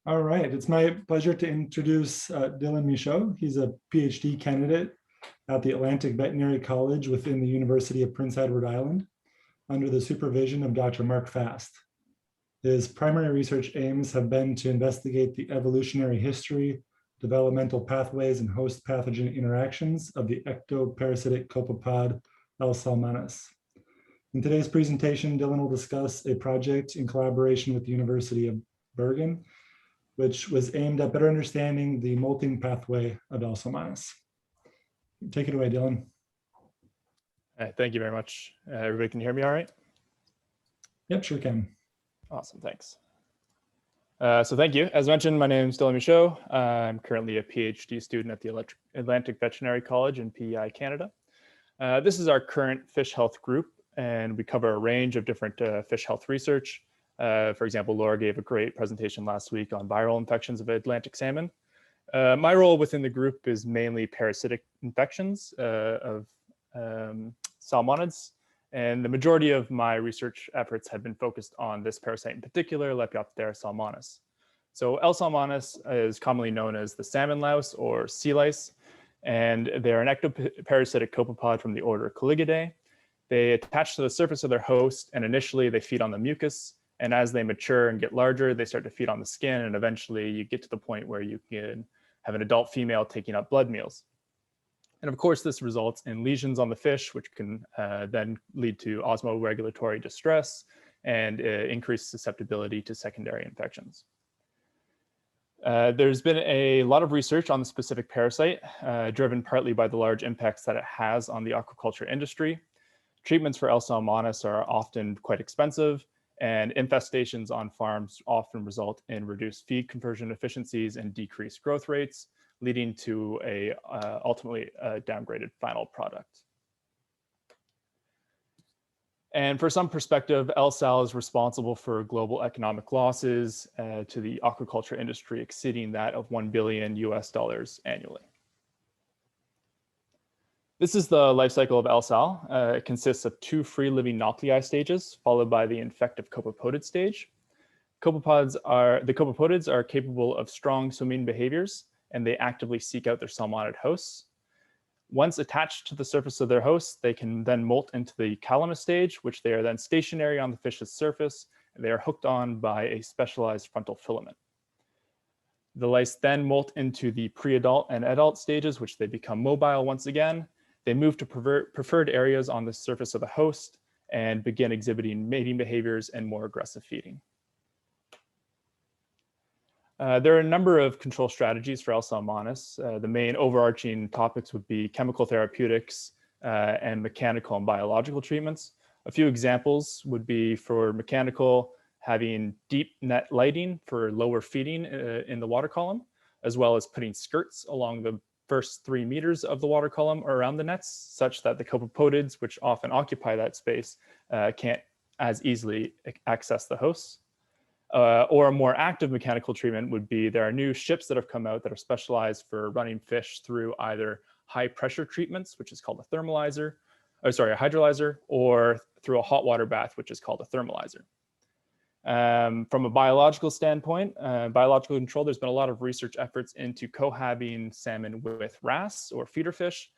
All right, it's my pleasure to introduce Dylan Michaud. He's a PhD candidate at the Atlantic Veterinary College within the University of Prince Edward Island under the supervision of Dr. Mark Fast. His primary research aims have been to investigate the evolutionary history, developmental pathways, and host pathogen interactions of the ectoparasitic copepod L. salmonus. In today's presentation, Dylan will discuss a project in collaboration with the University of Bergen, which was aimed at better understanding the molting pathway of L. salmonus. Take it away, Dylan. Thank you very much. Everybody can hear me all right? Yep, sure can. Awesome, thanks. So thank you. As mentioned, my name is Dylan Michaud. I'm currently a PhD student at the Atlantic Veterinary College in PEI, Canada. This is our current fish health group, and we cover a range of different fish health research. For example, Laura gave a great presentation last week on viral infections of Atlantic salmon. My role within the group is mainly parasitic infections of salmonids, and the majority of my research efforts have been focused on this parasite in particular, Lepidoptera salmonis. So L. salmonis is commonly known as the salmon louse or sea lice, and they're an ectoparasitic copepod from the order Caligidae. They attach to the surface of their host, and initially they feed on the mucus. And as they mature and get larger, they start to feed on the skin, and eventually you get to the point where you can have an adult female taking up blood meals. And of course, this results in lesions on the fish, which can then lead to osmoregulatory distress and increased susceptibility to secondary infections. There's been a lot of research on the specific parasite, driven partly by the large impacts that it has on the aquaculture industry. Treatments for L. salmonis are often quite expensive, and infestations on farms often result in reduced feed conversion efficiencies and decreased growth rates, leading to ultimately a downgraded final product. And for some perspective, L. sal is responsible for global economic losses to the aquaculture industry exceeding that of $1 billion annually. This is the life cycle of L. sal. It consists of 2 free-living nuclei stages, followed by the infective Copepodid stage. The Copepodids are capable of strong swimming behaviors, and they actively seek out their salmonid hosts. Once attached to the surface of their hosts, they can then molt into the calamus stage, which they are then stationary on the fish's surface, and they are hooked on by a specialized frontal filament. The lice then molt into the pre-adult and adult stages, which they become mobile once again. They move to preferred areas on the surface of the host and begin exhibiting mating behaviors and more aggressive feeding. There are a number of control strategies for L. salmonis. The main overarching topics would be chemical therapeutics and mechanical and biological treatments. A few examples would be for mechanical, having deep net lighting for lower feeding in the water column, as well as putting skirts along the first 3 meters of the water column around the nets, such that the copepodids, which often occupy that space, can't as easily access the hosts. Or a more active mechanical treatment would be, there are new ships that have come out that are specialized for running fish through either high pressure treatments, which is called a hydrolyzer, or through a hot water bath, which is called a thermalizer. From a biological standpoint, biological control, there's been a lot of research efforts into cohabiting salmon with wrasse or feeder fish,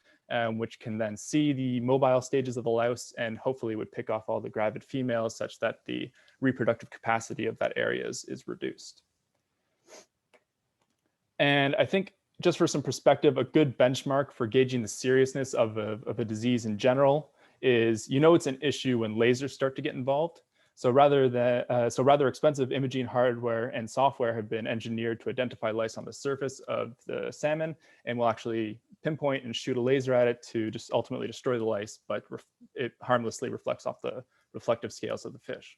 which can then see the mobile stages of the louse and hopefully would pick off all the gravid females such that the reproductive capacity of that area is reduced. And I think just for some perspective, a good benchmark for gauging the seriousness of a disease in general is, it's an issue when lasers start to get involved. So rather expensive imaging hardware and software have been engineered to identify lice on the surface of the salmon, and will actually pinpoint and shoot a laser at it to just ultimately destroy the lice, but it harmlessly reflects off the reflective scales of the fish.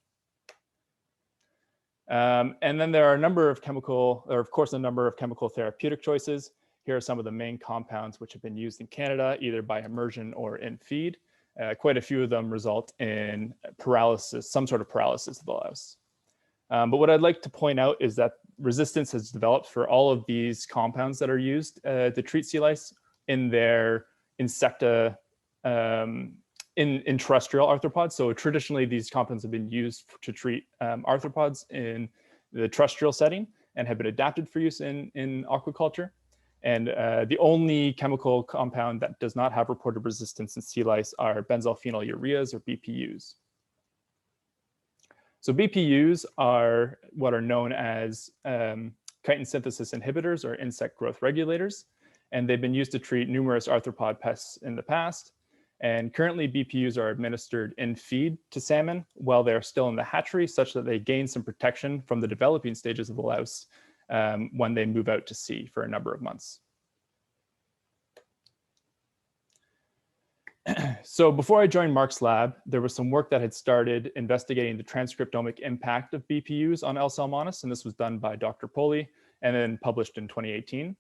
And then there are a number of chemical therapeutic choices. Here are some of the main compounds which have been used in Canada, either by immersion or in feed. Quite a few of them result in paralysis, some sort of paralysis of the louse. But what I'd like to point out is that resistance has developed for all of these compounds that are used to treat sea lice in their insecta, in terrestrial arthropods. So traditionally, these compounds have been used to treat arthropods in the terrestrial setting. and have been adapted for use in aquaculture. And the only chemical compound that does not have reported resistance in sea lice are benzylphenylureas, or BPUs. So BPUs are what are known as chitin synthesis inhibitors, or insect growth regulators, and they've been used to treat numerous arthropod pests in the past. And currently BPUs are administered in feed to salmon while they're still in the hatchery, such that they gain some protection from the developing stages of the louse when they move out to sea for a number of months. So before I joined Mark's lab, there was some work that had started investigating the transcriptomic impact of BPUs on L. salmonis, and this was done by Dr. Poli and then published in 2018.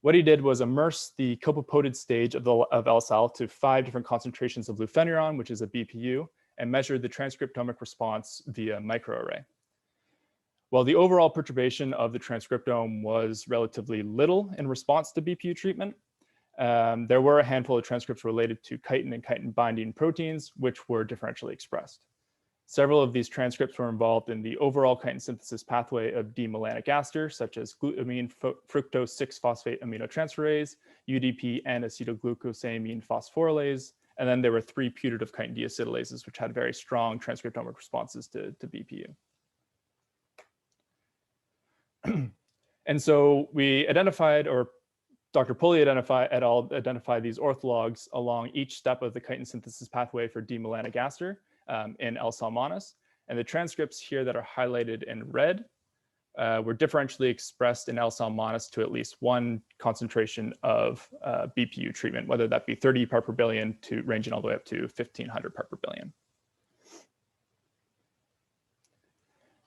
What he did was immerse the Copepodid stage of L. sal to 5 different concentrations of lufenuron, which is a BPU, and measured the transcriptomic response via microarray. While the overall perturbation of the transcriptome was relatively little in response to BPU treatment, there were a handful of transcripts related to chitin and chitin binding proteins, which were differentially expressed. Several of these transcripts were involved in the overall chitin synthesis pathway of D-melanic ester, such as glutamine fructose 6-phosphate aminotransferase, UDP, and acetylglucosamine phosphorylase. And then there were 3 putative chitin deacetylases, which had very strong transcriptomic responses to BPU. And so we identified, or Dr. Poli et al. Identified these orthologs along each step of the chitin synthesis pathway for D-melanic ester in L. salmonis. And the transcripts here that are highlighted in red were differentially expressed in L. salmonis to at least 1 concentration of BPU treatment, whether that be 30 part per billion to ranging all the way up to 1500 part per billion.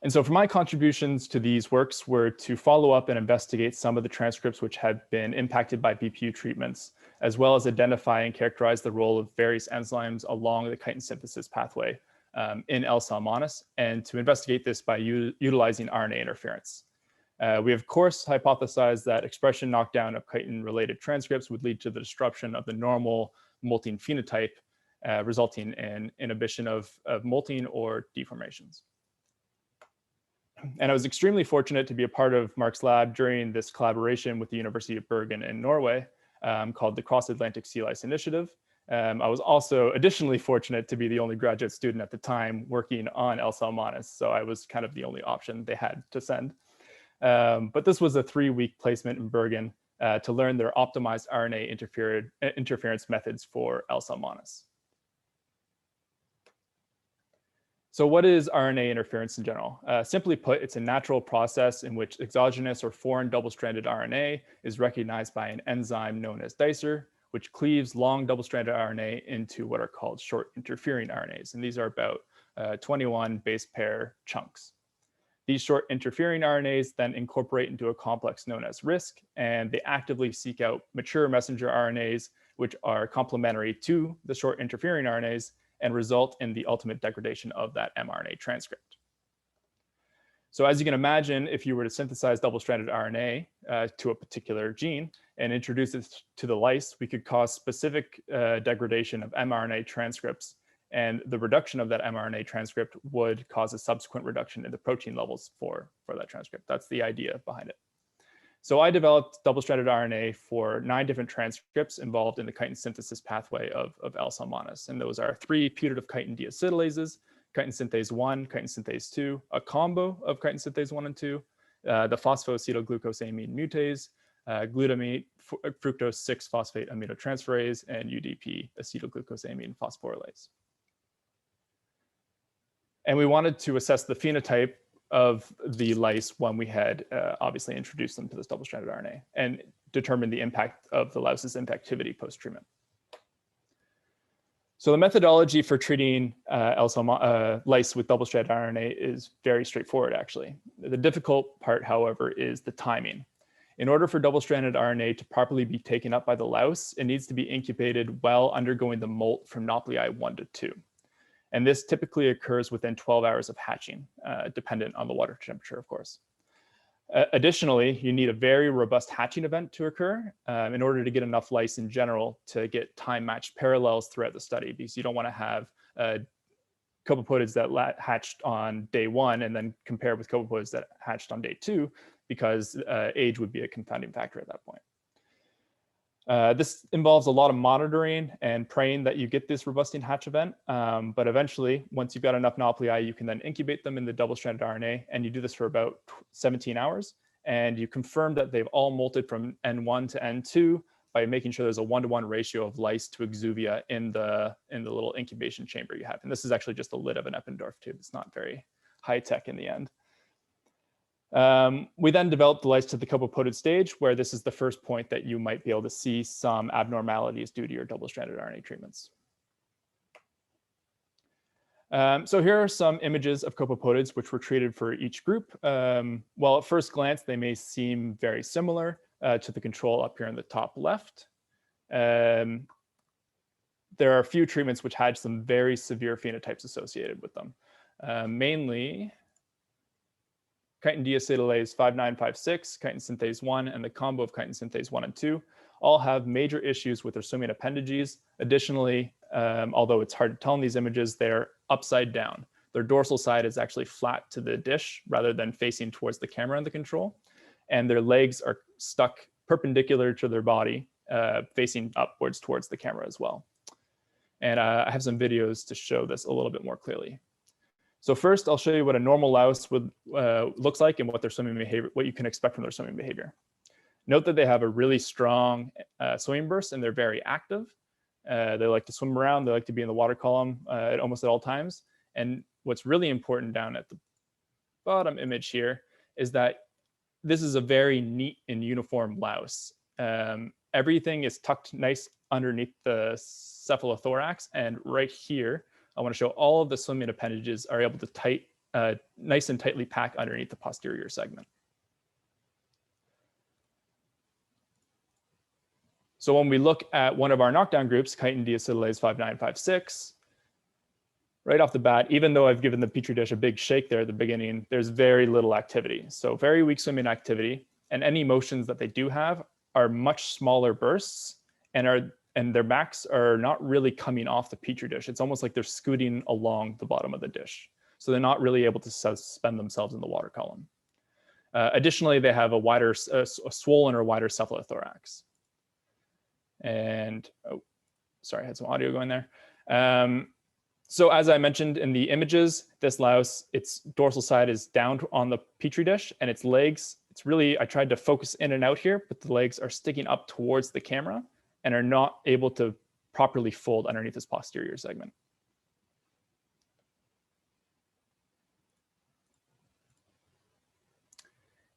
And so for my contributions to these works were to follow up and investigate some of the transcripts which had been impacted by BPU treatments, as well as identify and characterize the role of various enzymes along the chitin synthesis pathway in L. salmonis, and to investigate this by utilizing RNA interference. We of course hypothesized that expression knockdown of chitin-related transcripts would lead to the disruption of the normal molting phenotype, resulting in inhibition of molting or deformations. And I was extremely fortunate to be a part of Mark's lab during this collaboration with the University of Bergen in Norway called the Cross-Atlantic Sea Lice Initiative. I was also additionally fortunate to be the only graduate student at the time working on L. salmonis, so I was kind of the only option they had to send. But this was a 3-week placement in Bergen to learn their optimized RNA interference methods for L. salmonis. So what is RNA interference in general? Simply put, it's a natural process in which exogenous or foreign double-stranded RNA is recognized by an enzyme known as dicer, which cleaves long double-stranded RNA into what are called short interfering RNAs. And these are about 21 base pair chunks. These short interfering RNAs then incorporate into a complex known as RISC, and they actively seek out mature messenger RNAs, which are complementary to the short interfering RNAs, and result in the ultimate degradation of that mRNA transcript. So as you can imagine, if you were to synthesize double-stranded RNA to a particular gene and introduce it to the lice, we could cause specific degradation of mRNA transcripts, and the reduction of that mRNA transcript would cause a subsequent reduction in the protein levels for that transcript. That's the idea behind it. So I developed double-stranded RNA for 9 different transcripts involved in the chitin synthesis pathway of L. salmonis. And those are 3 putative chitin deacetylases, chitin synthase 1, chitin synthase 2, a combo of chitin synthase 1 and 2, the phosphoacetylglucosamine mutase, glutamate fructose 6-phosphate aminotransferase, and UDP, acetylglucosamine phosphorylase. And we wanted to assess the phenotype of the lice when we had obviously introduced them to this double-stranded RNA and determine the impact of the louse's infectivity post-treatment. So the methodology for treating lice with double-stranded RNA is very straightforward, actually. The difficult part, however, is the timing. In order for double-stranded RNA to properly be taken up by the louse, it needs to be incubated while undergoing the molt from nuclei 1 to 2. And this typically occurs within 12 hours of hatching, dependent on the water temperature, of course. Additionally, you need a very robust hatching event to occur in order to get enough lice in general to get time-matched parallels throughout the study, because you don't want to have copepodids that hatched on day 1 and then compare with copepodids that hatched on day 2, because age would be a confounding factor at that point. This involves a lot of monitoring and praying that you get this robustine hatch event. But eventually, once you've got enough nuclei, you can then incubate them in the double-stranded RNA. And you do this for about 17 hours. And you confirm that they've all molted from N1 to N2 by making sure there's a 1-to-1 ratio of lyse to exuvia in the little incubation chamber you have. And this is actually just a lid of an Eppendorf tube. It's not very high tech in the end. We then developed the lyse to the copepodid stage, where this is the first point that you might be able to see some abnormalities due to your double-stranded RNA treatments. So here are some images of copepodids which were treated for each group. While at first glance, they may seem very similar to the control up here in the top left. There are a few treatments which had some very severe phenotypes associated with them. Mainly chitin deacetylase 5956, chitin synthase 1, and the combo of chitin synthase 1 and 2 all have major issues with their swimming appendages. Additionally, although it's hard to tell in these images, they're upside down. Their dorsal side is actually flat to the dish rather than facing towards the camera in the control. And their legs are stuck perpendicular to their body, facing upwards towards the camera as well. And I have some videos to show this a little bit more clearly. So first, I'll show you what a normal louse would looks like and what their swimming behavior, what you can expect from their swimming behavior. Note that they have a really strong swimming burst and they're very active. They like to swim around. They like to be in the water column almost at all times. And what's really important down at the bottom image here is that this is a very neat and uniform louse. Everything is tucked nice underneath the cephalothorax, and right here, I want to show all of the swimming appendages are able to nice and tightly pack underneath the posterior segment. So when we look at one of our knockdown groups, chitin deacetylase 5956, right off the bat, even though I've given the Petri dish a big shake there at the beginning, there's very little activity. So very weak swimming activity, and any motions that they do have are much smaller bursts, and their backs are not really coming off the Petri dish. It's almost like they're scooting along the bottom of the dish. So they're not really able to suspend themselves in the water column. Additionally, they have a swollen or wider cephalothorax. And, oh, sorry, I had some audio going there. So as I mentioned in the images, this louse, its dorsal side is down on the Petri dish, and its legs, it's really, I tried to focus in and out here, but the legs are sticking up towards the camera and are not able to properly fold underneath this posterior segment.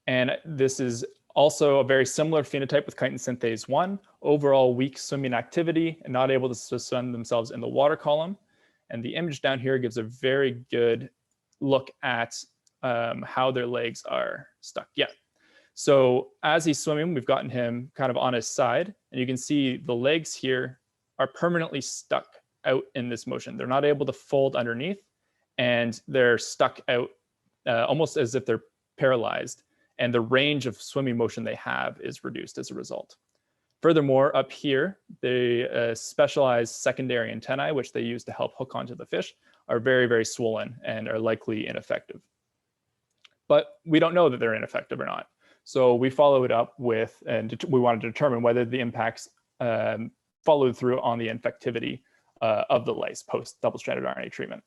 And this is also a very similar phenotype with chitin synthase 1, overall weak swimming activity and not able to suspend themselves in the water column. And the image down here gives a very good look at how their legs are stuck. Yeah. So as he's swimming, we've gotten him kind of on his side, and you can see the legs here are permanently stuck out in this motion. They're not able to fold underneath, and they're stuck out almost as if they're paralyzed. And the range of swimming motion they have is reduced as a result. Furthermore, up here, the specialized secondary antennae, which they use to help hook onto the fish, are very, very swollen and are likely ineffective. But we don't know that they're ineffective or not. So we followed up with, and we wanted to determine whether the impacts followed through on the infectivity of the lyse post double-stranded RNA treatment.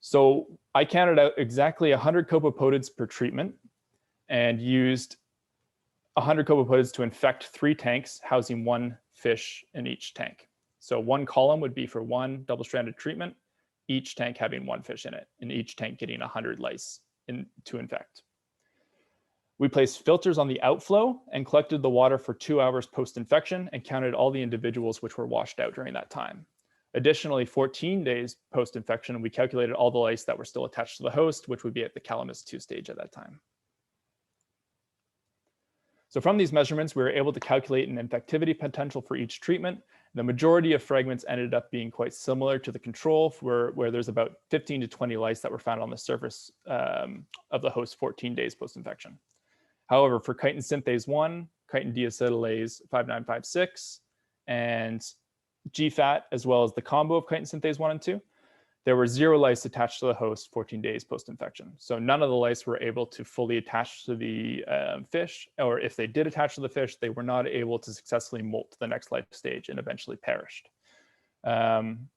So I counted out exactly 100 copepodids per treatment and used 100 copepodids to infect 3 tanks housing 1 fish in each tank. So one column would be for 1 double-stranded treatment, each tank having 1 fish in it, and each tank getting 100 lyse to infect. We placed filters on the outflow and collected the water for 2 hours post-infection and counted all the individuals which were washed out during that time. Additionally, 14 days post-infection, we calculated all the lyse that were still attached to the host, which would be at the calamus 2 stage at that time. So from these measurements, we were able to calculate an infectivity potential for each treatment. The majority of fragments ended up being quite similar to the control, where there's about 15 to 20 lyse that were found on the surface of the host 14 days post-infection. However, for chitin synthase 1, chitin deacetylase 5956, and GFAT, as well as the combo of chitin synthase 1 and 2, there were 0 lice attached to the host 14 days post-infection. So none of the lice were able to fully attach to the fish, or if they did attach to the fish, they were not able to successfully molt to the next life stage and eventually perished. And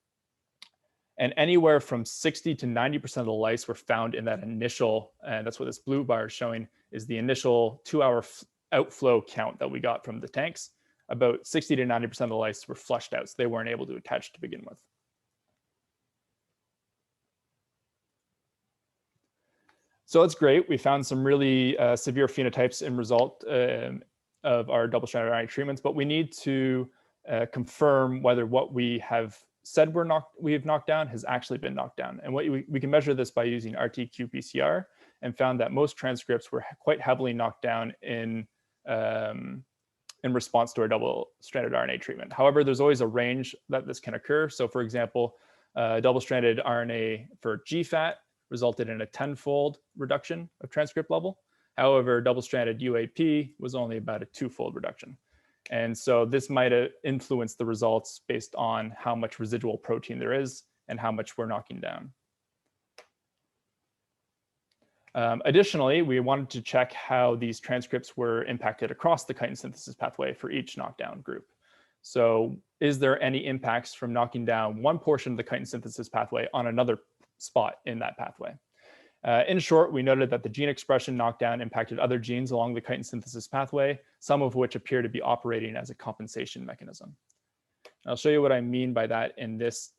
anywhere from 60 to 90% of the lice were found in that initial, and that's what this blue bar is showing, is the initial 2-hour outflow count that we got from the tanks. About 60 to 90% of the lice were flushed out, so they weren't able to attach to begin with. So that's great. We found some really severe phenotypes in result of our double-stranded RNA treatments, but we need to confirm whether what we have said we have knocked down has actually been knocked down. And what we can measure this by using RT-qPCR, and found that most transcripts were quite heavily knocked down in response to our double-stranded RNA treatment. However, there's always a range that this can occur. So for example, double-stranded RNA for GFAT resulted in a 10-fold reduction of transcript level. However, double-stranded UAP was only about a 2-fold reduction. And so this might influence the results based on how much residual protein there is and how much we're knocking down. Additionally, we wanted to check how these transcripts were impacted across the chitin synthesis pathway for each knockdown group. So is there any impacts from knocking down one portion of the chitin synthesis pathway on another spot in that pathway? In short, we noted that the gene expression knockdown impacted other genes along the chitin synthesis pathway, some of which appear to be operating as a compensation mechanism. I'll show you what I mean by that in this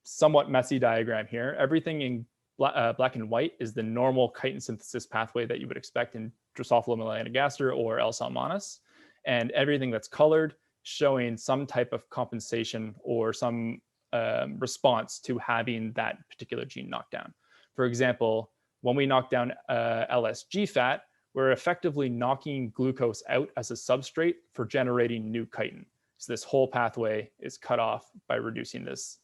somewhat messy diagram here. Everything in black and white is the normal chitin synthesis pathway that you would expect in Drosophila melanogaster or L. salmonis, and everything that's colored showing some type of compensation or some response to having that particular gene knocked down. For example, when we knock down LS-GFAT, we're effectively knocking glucose out as a substrate for generating new chitin. So this whole pathway is cut off by reducing this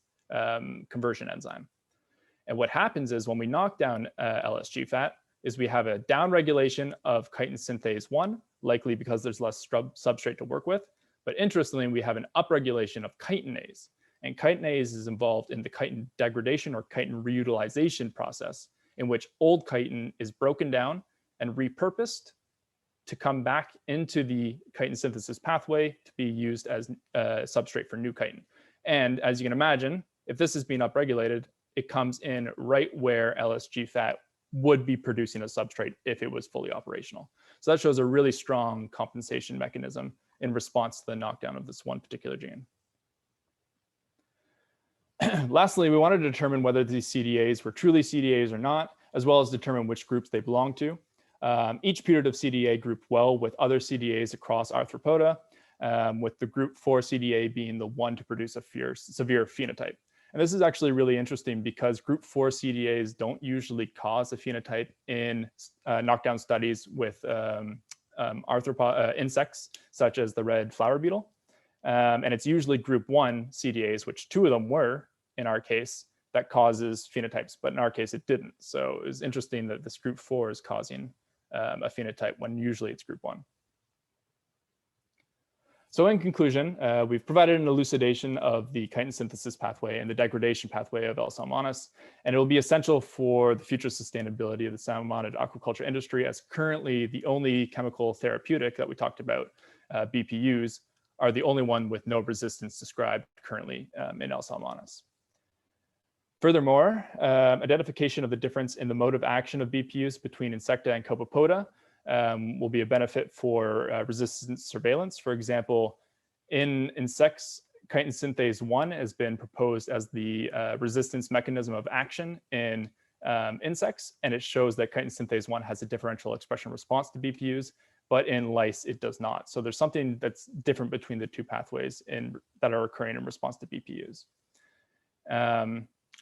conversion enzyme. And what happens is when we knock down LS-GFAT is we have a downregulation of chitin synthase 1, likely because there's less substrate to work with. But interestingly, we have an upregulation of chitinase. And chitinase is involved in the chitin degradation or chitin reutilization process, in which old chitin is broken down and repurposed to come back into the chitin synthesis pathway to be used as substrate for new chitin. And as you can imagine, if this is being upregulated, it comes in right where LS-GFAT would be producing a substrate if it was fully operational. So that shows a really strong compensation mechanism in response to the knockdown of this one particular gene. Lastly, we wanted to determine whether these CDAs were truly CDAs or not, as well as determine which groups they belong to. Each putative CDA grouped well with other CDAs across arthropoda, with the group 4 CDA being the one to produce a severe phenotype. And this is actually really interesting because group 4 CDAs don't usually cause a phenotype in knockdown studies with insects, such as the red flower beetle. And it's usually group 1 CDAs, which 2 of them were, in our case, that causes phenotypes, but in our case it didn't. So it was interesting that this group 4 is causing a phenotype when usually it's group 1. So in conclusion, we've provided an elucidation of the chitin synthesis pathway and the degradation pathway of L. salmonis, and it will be essential for the future sustainability of the salmonid aquaculture industry, as currently the only chemical therapeutic that we talked about, BPUs, are the only one with no resistance described currently in L. salmonis. Furthermore, identification of the difference in the mode of action of BPUs between Insecta and Copepoda will be a benefit for resistance surveillance. For example, in insects, chitin synthase 1 has been proposed as the resistance mechanism of action in insects, and it shows that chitin synthase 1 has a differential expression response to BPUs, but in lice, it does not. So there's something that's different between the two pathways that are occurring in response to BPUs.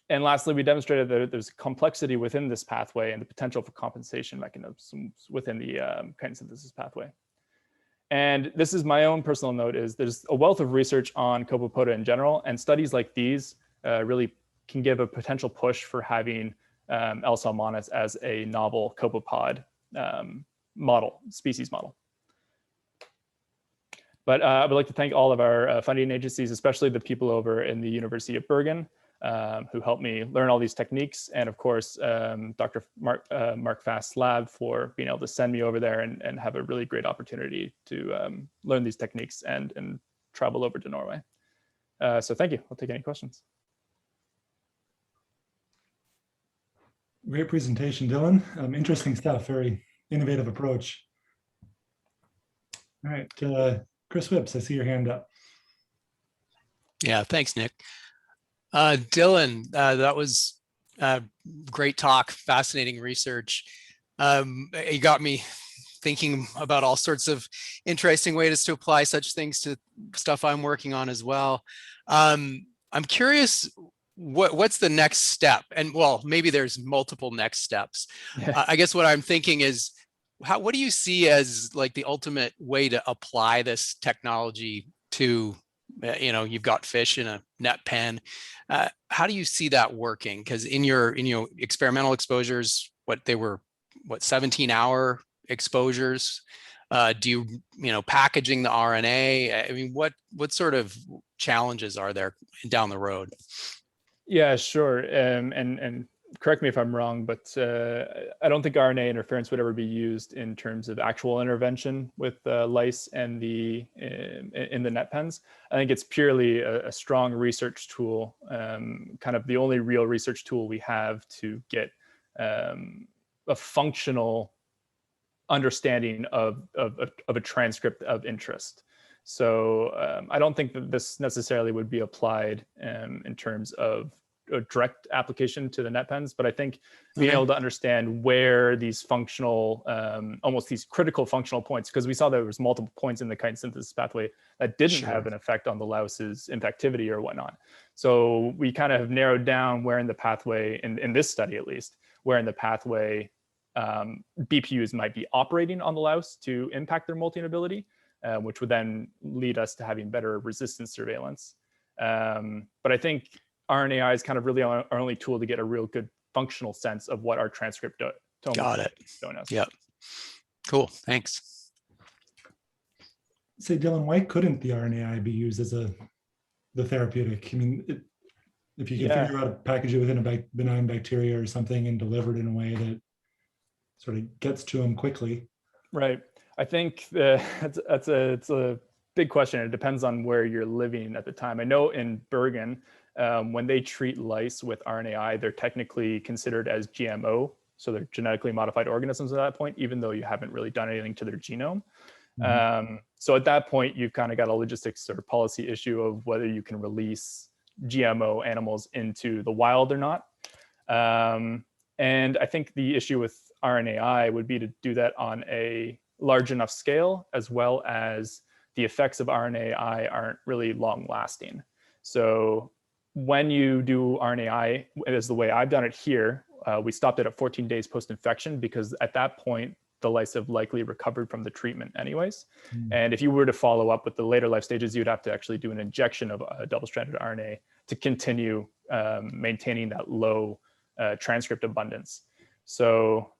And lastly, we demonstrated that there's complexity within this pathway and the potential for compensation mechanisms within the chitin synthesis pathway. And this is my own personal note, is there's a wealth of research on Copepoda in general, and studies like these really can give a potential push for having L. salmonis as a novel copepod species model. But I would like to thank all of our funding agencies, especially the people over in the University of Bergen, who helped me learn all these techniques. And of course, Dr. Mark Fast's lab for being able to send me over there and have a really great opportunity to learn these techniques and travel over to Norway. So thank you. I'll take any questions. Great presentation, Dylan. Interesting stuff, very innovative approach. All right, Chris Whips, I see your hand up. Yeah, thanks, Nick. Dylan, that was a great talk, fascinating research. You got me thinking about all sorts of interesting ways to apply such things to stuff I'm working on as well. I'm curious, what's the next step? And well, maybe there's multiple next steps. Yeah. I guess what I'm thinking is, what do you see as like the ultimate way to apply this technology to, you've got fish in a net pen. How do you see that working? Because in your experimental exposures, they were 17-hour exposures. Do you packaging the RNA? I mean, what sort of challenges are there down the road? Yeah, sure. And correct me if I'm wrong, but I don't think RNA interference would ever be used in terms of actual intervention with lice and in the net pens. I think it's purely a strong research tool, kind of the only real research tool we have to get a functional understanding of a transcript of interest. So I don't think that this necessarily would be applied in terms of a direct application to the net pens, but I think being able to understand where these functional, almost these critical functional points, because we saw there was multiple points in the chitin synthesis pathway that didn't have an effect on the louse's infectivity or whatnot. So we kind of have narrowed down where in the pathway, in this study at least, where in the pathway BPUs might be operating on the louse to impact their molting ability, which would then lead us to having better resistance surveillance. But I think RNAi is kind of really our only tool to get a real good functional sense of what our transcriptome Got it. is showing us. Yep. Cool. Thanks. Say, Dylan, why couldn't the RNAi be used as the therapeutic? I mean, if you can figure out how to package it within a benign bacteria or something and deliver it in a way that sort of gets to them quickly. Right. I think it's a big question. It depends on where you're living at the time. I know in Bergen, when they treat lice with RNAi, they're technically considered as GMO. So they're genetically modified organisms at that point, even though you haven't really done anything to their genome. So at that point, you've kind of got a logistics or policy issue of whether you can release GMO animals into the wild or not. And I think the issue with RNAi would be to do that on a large enough scale, as well as the effects of RNAi aren't really long lasting. So when you do RNAi, as the way I've done it here, we stopped it at 14 days post-infection because at that point, the lice have likely recovered from the treatment anyways. And if you were to follow up with the later life stages, you'd have to actually do an injection of a double-stranded RNA to continue maintaining that low transcript abundance. So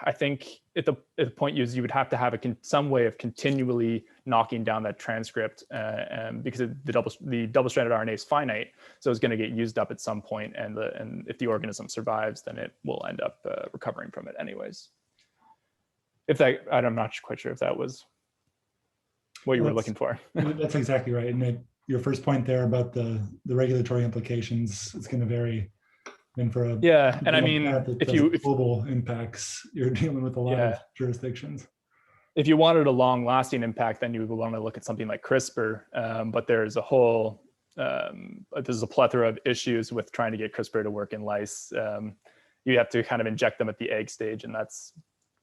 I think at the point you would have to have some way of continually knocking down that transcript because the double-stranded RNA is finite, so it's going to get used up at some point, and if the organism survives, then it will end up recovering from it anyways. I'm not quite sure if that was what you were looking for. That's exactly right. And your first point there about the regulatory implications, it's going to vary. And for and I mean, if global impacts, you're dealing with a lot of jurisdictions. If you wanted a long-lasting impact, then you would want to look at something like CRISPR. But there's a plethora of issues with trying to get CRISPR to work in lice. You have to kind of inject them at the egg stage, and that's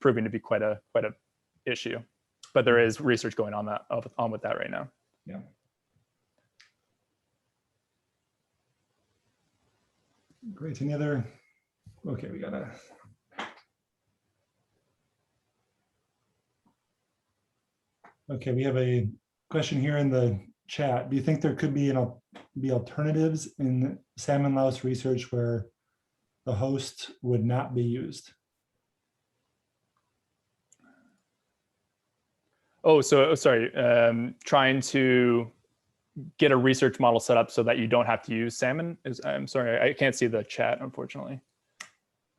proving to be quite a issue. But there is research going on with that right now. Yeah. Great. Any other? Okay, we got a. Okay, we have a question here in the chat. Do you think there could be alternatives in salmon louse research where the host would not be used? Oh, so sorry. Trying to get a research model set up so that you don't have to use salmon. I'm sorry, I can't see the chat, unfortunately.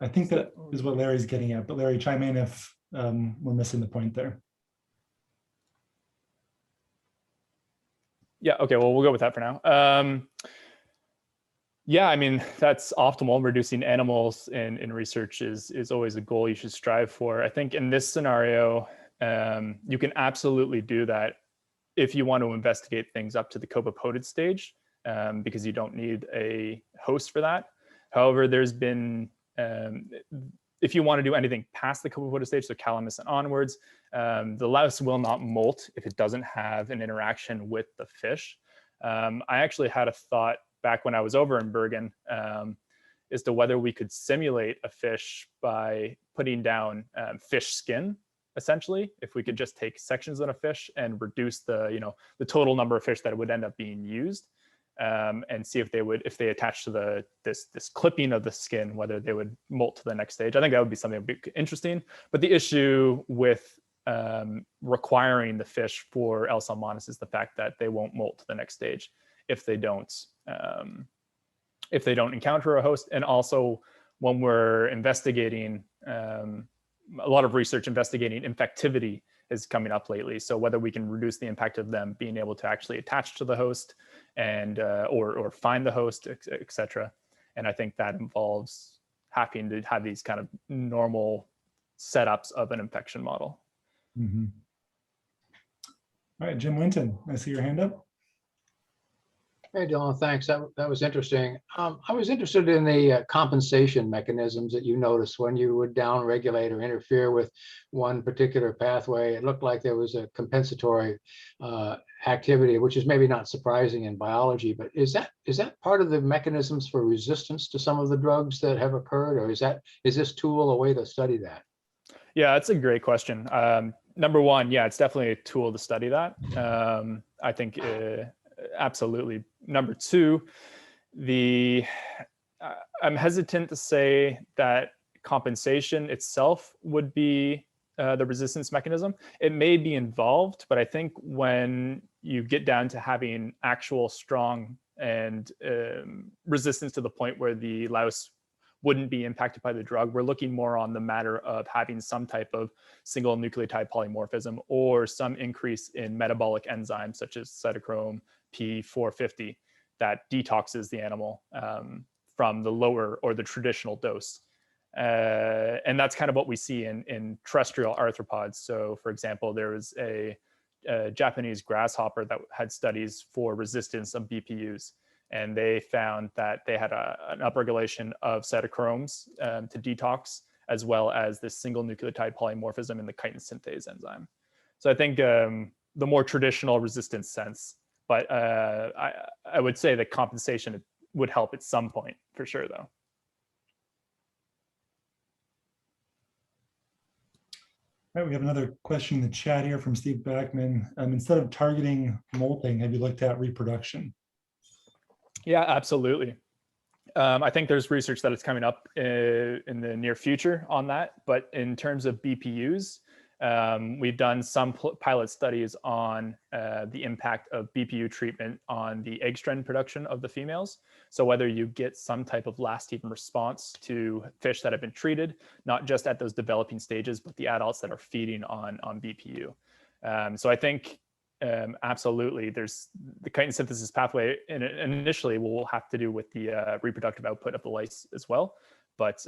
I think that is what Larry's getting at, but Larry, chime in if we're missing the point there. Yeah, okay, well, we'll go with that for now. Yeah, I mean, that's optimal. Reducing animals in research is always a goal you should strive for. I think in this scenario, you can absolutely do that if you want to investigate things up to the Copepodid stage, because you don't need a host for that. However, there's been, if you want to do anything past the Copepodid stage, so calamus and onwards, the louse will not molt if it doesn't have an interaction with the fish. I actually had a thought back when I was over in Bergen as to whether we could simulate a fish by putting down fish skin. Essentially, if we could just take sections of a fish and reduce the total number of fish that would end up being used, and see if they attach to this clipping of the skin, whether they would molt to the next stage. I think that would be something that would be interesting. But the issue with requiring the fish for L. salmonis is the fact that they won't molt to the next stage if they don't encounter a host. And also, when we're investigating, a lot of research investigating infectivity is coming up lately. So whether we can reduce the impact of them being able to actually attach to the host and or find the host, et cetera. And I think that involves having to have these kind of normal setups of an infection model. Mm-hmm. All right, Jim Winton, I see your hand up. Hey, Dylan, thanks. That was interesting. I was interested in the compensation mechanisms that you noticed when you would downregulate or interfere with one particular pathway. It looked like there was a compensatory activity, which is maybe not surprising in biology, but is that part of the mechanisms for resistance to some of the drugs that have occurred, or is this tool a way to study that? Yeah, that's a great question. Number one, yeah, it's definitely a tool to study that. I think absolutely. Number two, I'm hesitant to say that compensation itself would be the resistance mechanism. It may be involved, but I think when you get down to having actual strong and resistance to the point where the louse wouldn't be impacted by the drug, we're looking more on the matter of having some type of single nucleotide polymorphism or some increase in metabolic enzymes such as cytochrome P450 that detoxes the animal from the lower or the traditional dose. And that's kind of what we see in terrestrial arthropods. So for example, there was a Japanese grasshopper that had studies for resistance of BPUs. And they found that they had an upregulation of cytochromes to detox, as well as this single nucleotide polymorphism in the chitin synthase enzyme. So I think the more traditional resistance sense, but I would say that compensation would help at some point for sure, though. All right, we have another question in the chat here from Steve Backman. Instead of targeting molting, have you looked at reproduction? Yeah, absolutely. I think there's research that is coming up in the near future on that. But in terms of BPUs, we've done some pilot studies on the impact of BPU treatment on the egg strand production of the females. So whether you get some type of last-even response to fish that have been treated, not just at those developing stages, but the adults that are feeding on BPU. So I think absolutely, there's the chitin synthesis pathway initially will have to do with the reproductive output of the lice as well, but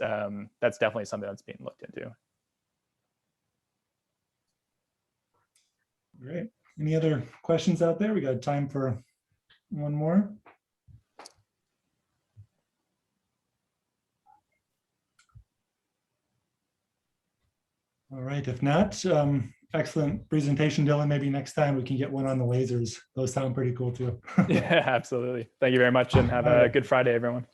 that's definitely something that's being looked into. Great. Any other questions out there? We got time for one more. All right, if not, excellent presentation, Dylan. Maybe next time we can get one on the lasers. Those sound pretty cool too. Yeah, absolutely. Thank you very much and have a good Friday, everyone.